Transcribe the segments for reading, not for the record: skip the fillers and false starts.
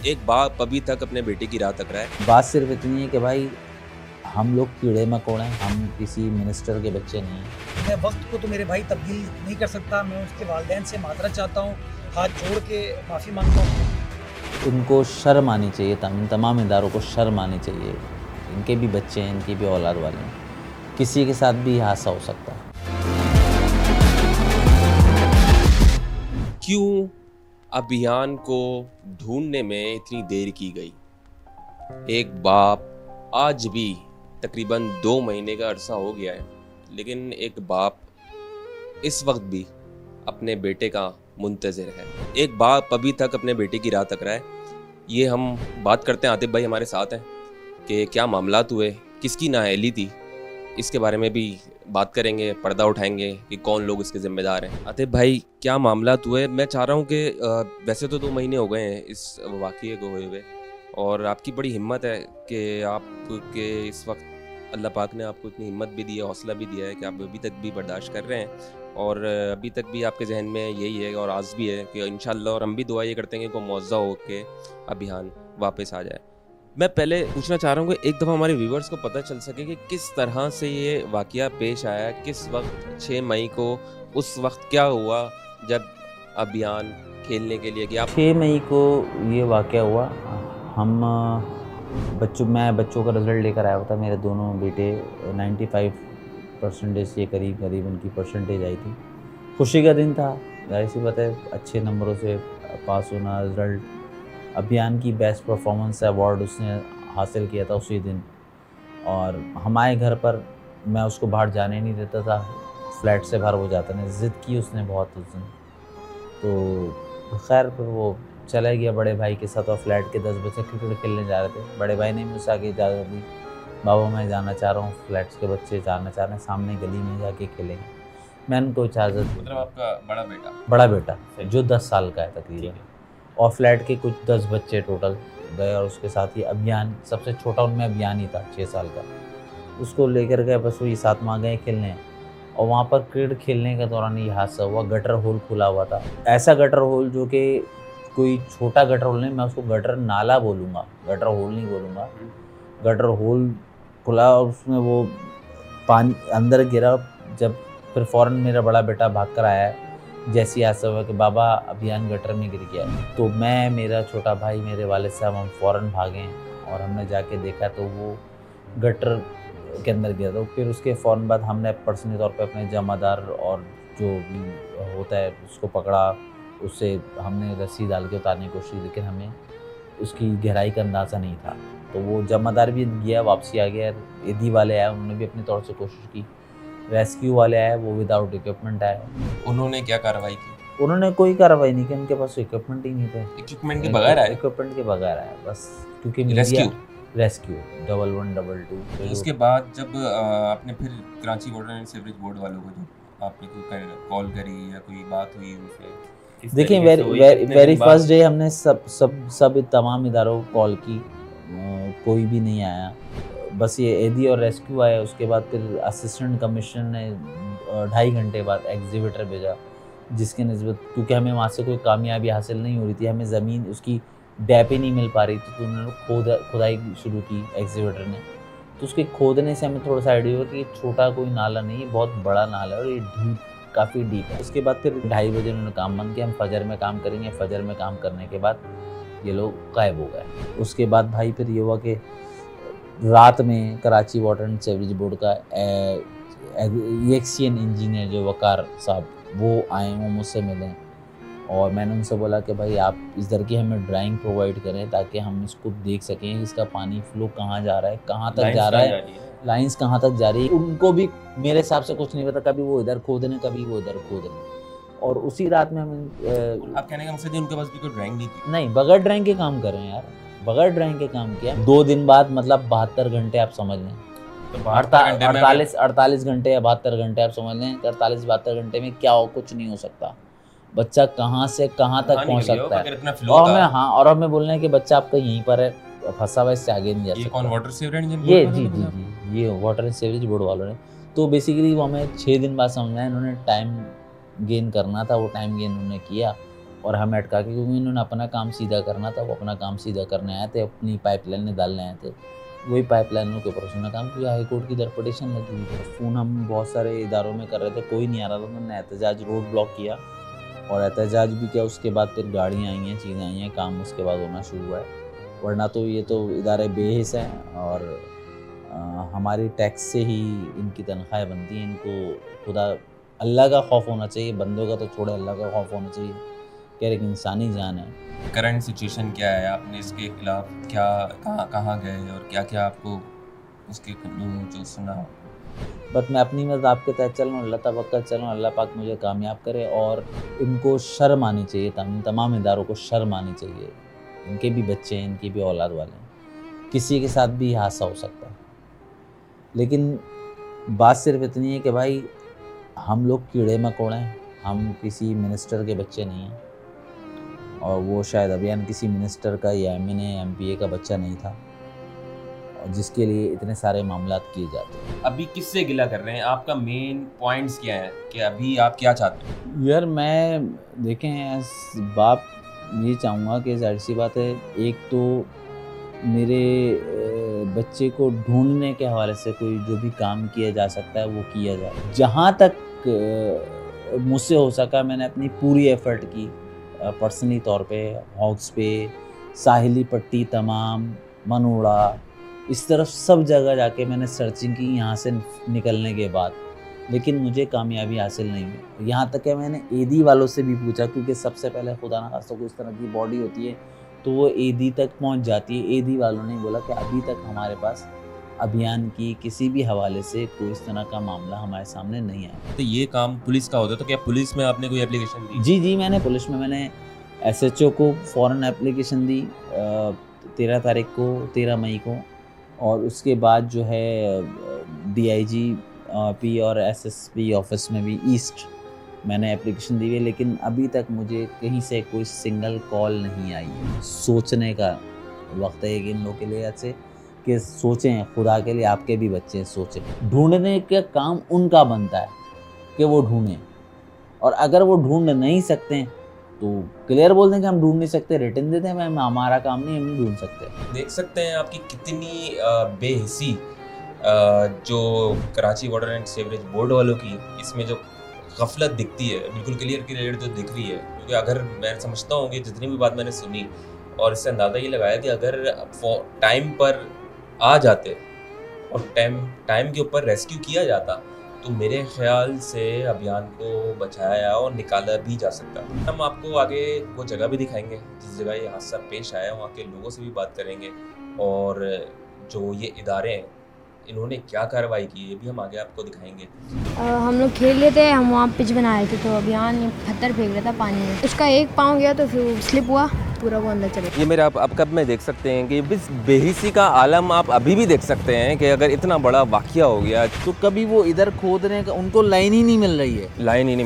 एक बाप अभी तक अपने बेटे की राह तक रहा है। बात सिर्फ इतनी है कि भाई हम लोग कीड़े मकोड़े हैं, हम किसी मिनिस्टर के बच्चे नहीं हैं। मैं वक्त को तो मेरे भाई तब्दील नहीं कर सकता। मैं उसके वालिदैन से माजरत चाहता हूँ, हाथ जोड़ के माफ़ी मांगता हूँ। उनको शर्म आनी चाहिए, इन तमाम इदारों को शर्म आनी चाहिए। इनके भी बच्चे हैं, इनकी भी औलाद वाले हैं, किसी के साथ भी हादसा हो सकता है। क्यों अभियान को ढूंढने में इतनी देर की गई? एक बाप आज भी तकरीबन 2 महीने का अरसा हो गया है, लेकिन एक बाप इस वक्त भी अपने बेटे का मुंतज़िर है। एक बाप अभी तक अपने बेटे की राह तक रहा है। ये हम बात करते हैं, आतिफ भाई हमारे साथ हैं कि क्या मामलात हुए, किसकी नाअहली थी, इसके बारे में भी बात करेंगे, पर्दा उठाएंगे कि कौन लोग इसके ज़िम्मेदार हैं। आतिफ भाई क्या मामलात हुए? मैं चाह रहा हूँ कि वैसे तो 2 महीने हो गए हैं इस वाक़ये को हुए हुए, और आपकी बड़ी हिम्मत है कि आपके इस वक्त अल्लाह पाक ने आपको इतनी हिम्मत भी दी है, हौसला भी दिया है कि आप अभी तक भी बर्दाश्त कर रहे हैं, और अभी तक भी आपके जहन में यही है और आस भी है कि इंशाअल्लाह, और हम भी दुआ ये करते हैं कि कोई मुआवजा हो के अभियान वापस आ जाए। मैं पहले पूछना चाह रहा हूँ कि एक दफ़ा हमारे व्यूवर्स को पता चल सके कि किस तरह से ये वाक़या पेश आया, किस वक्त 6 मई को, उस वक्त क्या हुआ जब अभियान खेलने के लिए कि आप 6 मई को ये वाक़या हुआ। हम मैं बच्चों का रिज़ल्ट लेकर आया हुआ था। मेरे दोनों बेटे 95% के करीब उनकी परसेंटेज आई थी। खुशी का दिन था, ज़ाहिर-सी बात है, अच्छे नंबरों से पास होना। रिज़ल्ट अभियान की बेस्ट परफॉर्मेंस अवार्ड उसने हासिल किया था उसी दिन। और हमारे घर पर मैं उसको बाहर जाने नहीं देता था, फ्लैट से बाहर वो जाता नहीं। ज़िद की उसने बहुत उस दिन, तो खैर फिर वो चला गया बड़े भाई के साथ, और फ्लैट के 10 बच्चे क्रिकेट खेलने जा रहे थे। बड़े भाई ने मुझसे आके इजाज़त दी, बाबा मैं जाना चाह रहा हूँ, फ्लैट्स के बच्चे जाना चाह रहे हैं, सामने गली में जाके खेलेंगे। मैंने उनको इजाज़त दी। मतलब आपका बड़ा बेटा जो 10 साल का है तकरीबन, और फ्लैट के कुछ 10 बच्चे टोटल गए, और उसके साथ ही अभियान, सबसे छोटा उनमें अभियान ही था 6 साल का, उसको लेकर गए। बस वही 7 माह गए खेलने, और वहाँ पर क्रिकेट खेलने के दौरान ये हादसा हुआ। गटर होल खुला हुआ था, ऐसा गटर होल जो कि कोई छोटा गटर होल नहीं, मैं उसको गटर नाला बोलूँगा, गटर होल नहीं बोलूँगा। गटर होल खुला, और उसमें वो पानी अंदर गिरा। जब फिर फ़ौरन मेरा बड़ा बेटा भाग कर आया, जैसे ही हादसा हुआ कि बाबा अभियान गटर में गिर गया, तो मैं, मेरा छोटा भाई, मेरे वालिद साहब, हम फ़ौरन भागे, और हमने जाके देखा तो वो गटर के अंदर गिरा था। फिर उसके फ़ौरन बाद हमने पर्सनली तौर पे अपने जमादार और जो भी होता है उसको पकड़ा, उससे हमने रस्सी डाल के उतारने की कोशिश की, लेकिन हमें उसकी गहराई का अंदाज़ा नहीं था। तो वो जमादार भी गया, वापसी आ गया। ईदी वाले आए, उन्होंने भी अपनी तौर से कोशिश की। रेस्क्यू वाले आए, वो विदाउट इक्विपमेंट आए। उन्होंने क्या कार्रवाई की? उन्होंने कोई कार्रवाई नहीं की, उनके पास इक्विपमेंट ही नहीं थे। इक्विपमेंट के बगैर आए? इक्विपमेंट के बगैर आए बस, क्योंकि रेस्क्यू? रेस्क्यू 1122। उसके बाद जब आपने फिर Karachi water and sewerage board वालों को जब आपने कोई कॉल करी या कोई बात हुई उनसे, किस देखिए, तरीके से हुई, कितने वेरी दिन बाद? फर्स्ट डे हमने सब तमाम इदारों को कॉल की, कोई भी नहीं आया। बस ये एदी और रेस्क्यू आया। उसके बाद फिर असिस्टेंट कमिश्नर ने 2.5 घंटे बाद एग्जीबिटर भेजा, जिसके निस्बत, क्योंकि हमें वहाँ से कोई कामयाबी हासिल नहीं हो रही थी, हमें ज़मीन उसकी डैप ही नहीं मिल पा रही थी, तो उन्होंने खुदाई शुरू की एग्जीबिटर ने। तो उसके खोदने से हमें थोड़ा सा आइडिया हुआ कि ये छोटा कोई नाला नहीं है, बहुत बड़ा नाला है, और ये काफ़ी डीप है। उसके बाद फिर 2:30 बजे उन्होंने काम बंद किया, हम फजर में काम करेंगे। फजर में काम करने के बाद ये लोग गायब हो गए। उसके बाद भाई फिर ये हुआ कि रात में Karachi water and sewerage board का एक्सियन इंजीनियर जो वकार साहब, वो आए, वो मुझसे मिले, और मैंने उनसे बोला कि भाई आप इस तरह की हमें ड्राइंग प्रोवाइड करें ताकि हम इसको देख सकें, इसका पानी फ्लो कहाँ जा रहा है, कहाँ तक जा रहा है, लाइंस कहाँ तक जा रही है। उनको भी मेरे हिसाब से कुछ नहीं पता, कभी वो इधर खोद रहे, कभी वो इधर खोद रहे। और उसी रात में हम आप कहने का मकसद है उनके पास भी कोई ड्राइंग नहीं थी? नहीं, बगैर ड्राइंग के काम कर रहे हैं यार, बगैर ड्राइंग के काम किया। 2 दिन बाद, मतलब 72 घंटे आप समझ लें, तो 48 घंटे या 72 घंटे आप समझ लें। 48-72 घंटे में क्या हो, कुछ नहीं हो सकता। बच्चा कहाँ से कहाँ तक पहुँच सकता है, और हमें बोलना है कि बच्चा आपका यहीं पर है, फंसा हुआ, इससे आगे नहीं जा सकता। ये कौन, वाटर सीवरेज इंजीनियर? ये जी, ये वाटर एंड सीवरेज बोर्ड वालों ने। तो बेसिकली वो हमें 6 दिन बाद समझना है, इन्होंने टाइम गेन करना था, वो टाइम गेन उन्होंने किया, और हमें अटका के, क्योंकि इन्होंने अपना काम सीधा करना था, वो अपना काम सीधा करने आए थे, अपनी पाइपलाइन डालने आए थे, वही पाइपलाइनों के ऊपर उसने काम किया। हाई कोर्ट की इधर पिटीशन लगी हुई है। फ़ोन हम बहुत सारे इदारों में कर रहे थे, कोई नहीं आ रहा था, उन्होंने एहतजाज रोड ब्लॉक किया और एहतजाज भी किया। उसके बाद फिर गाड़ियाँ आई हैं, चीज़ें आई हैं, काम उसके बाद होना शुरू हुआ है। वरना तो ये तो इदारे बेहिस हैं और हमारी टैक्स से ही इनकी तनख्वाहें बनती हैं। इनको खुदा अल्लाह का खौफ होना चाहिए, बंदों का तो छोड़े, अल्लाह का खौफ होना चाहिए। क्या एक इंसानी जान है। करंट सिचुएशन क्या है, आपने इसके खिलाफ क्या कहाँ गए और क्या क्या आपको उसके जो सुना? बस मैं अपनी मदद आपके तहत चल रहा हूँ, अल्लाह तवक्कल चल रहा हूँ, अल्लाह पाक मुझे कामयाब करे। और इनको शर्म आनी चाहिए, तमाम इदारों को शर्म आनी चाहिए। इनके भी बच्चे हैं, इनकी भी औलाद वाले हैं, किसी के साथ भी हादसा हो सकता है। लेकिन बात सिर्फ इतनी है कि भाई हम लोग कीड़े मकोड़े हैं, हम किसी मिनिस्टर के बच्चे नहीं हैं। और वो शायद अभियान किसी मिनिस्टर का या MNA MPA का बच्चा नहीं था, और जिसके लिए इतने सारे मामलात किए जाते हैं। अभी किससे गिला कर रहे हैं? आपका मेन पॉइंट्स क्या है कि अभी आप क्या चाहते हैं? यार मैं देखें बाप ये चाहूँगा कि जाहिर सी बात है, एक तो मेरे बच्चे को ढूंढने के हवाले से कोई जो भी काम किया जा सकता है वो किया जाए। जहाँ तक मुझसे हो सका मैंने अपनी पूरी एफर्ट की, पर्सनली तौर पे हॉक्स पे, साहिली पट्टी तमाम, मनोड़ा, इस तरफ सब जगह जाके मैंने सर्चिंग की यहाँ से निकलने के बाद, लेकिन मुझे कामयाबी हासिल नहीं हुई। यहाँ तक कि मैंने एदी वालों से भी पूछा, क्योंकि सबसे पहले खुदा न खास्ता कोई इस तरह की बॉडी होती है तो वो एदी तक पहुँच जाती है। एदी वालों ने बोला कि अभी तक हमारे पास अभियान की किसी भी हवाले से कोई इस तरह का मामला हमारे सामने नहीं आया। तो ये काम पुलिस का होता है, तो क्या पुलिस में आपने कोई एप्लीकेशन दी? जी मैंने पुलिस में मैंने SHO को फ़ौरन एप्लीकेशन दी 13 मई को, और उसके बाद जो है DIG P और SSP ऑफिस में भी ईस्ट मैंने एप्लीकेशन दी है। लेकिन अभी तक मुझे कहीं से कोई सिंगल कॉल नहीं आई है। सोचने का वक्त है इन लोगों के लिए ऐसे कि सोचें, खुदा के लिए आपके भी बच्चे सोचें। ढूंढने का काम उनका बनता है कि वो ढूंढें, और अगर वो ढूंढ नहीं सकते तो क्लियर बोल दें कि हम ढूंढ नहीं सकते, रिटर्न देते हैं, हमारा काम नहीं, हम नहीं ढूंढ सकते। देख सकते हैं आपकी कितनी बेहिसी जो Karachi water and sewerage board वालों की इसमें जो गफलत दिखती है, बिल्कुल क्लियर जो दिख रही है। क्योंकि अगर मैं समझता हूँ कि जितनी भी बात मैंने सुनी और इससे अंदाज़ा ये लगाया कि अगर टाइम पर आ जाते और टाइम के ऊपर रेस्क्यू किया जाता तो मेरे ख्याल से अभियान को बचाया और निकाला भी जा सकता। हम आपको आगे वो जगह भी दिखाएंगे जिस जगह ये हादसा पेश आया, वहाँ के लोगों से भी बात करेंगे, और जो ये इदारे हैं इन्होंने क्या कार्रवाई की ये भी हम आगे आपको दिखाएंगे। हम लोग खेल रहे थे, हम वहाँ पिच बना रहे थे, तो अभियान पत्थर फेंक रहा था पानी में, उसका एक पाँव गया तो फिर वो स्लिप हुआ, पूरा वो अंदर चले। ये मेरे आप कब में देख सकते हैं कि इस बेहिसी का आलम आप अभी भी देख सकते हैं कि अगर इतना बड़ा वाकया हो गया तो कभी वो इधर खोदने का उनको लाइन ही नहीं मिल रही है, लाइन ही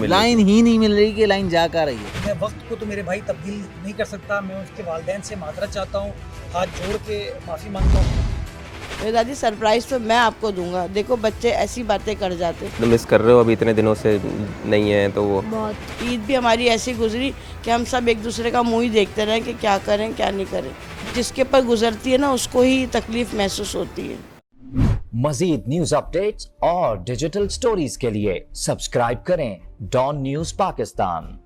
नहीं मिल रही कि लाइन जा कर रही है। मैं वक्त को तो मेरे भाई तब्दील नहीं कर सकता, मैं उसके वालिदैन से माजरत चाहता हूँ, हाथ जोड़ के माफ़ी मांगता हूँ। दादी सरप्राइज तो मैं आपको दूंगा, देखो बच्चे ऐसी बातें कर जाते। तो मिस कर रहे हो, अभी इतने दिनों से नहीं है तो वो बहुत ईद भी हमारी ऐसी गुजरी कि हम सब एक दूसरे का मुंह ही देखते रहे कि क्या करें क्या नहीं करें। जिसके पर गुजरती है ना उसको ही तकलीफ महसूस होती है। मजीद न्यूज अपडेट्स और डिजिटल स्टोरीज के लिए सब्सक्राइब करें डॉन न्यूज पाकिस्तान।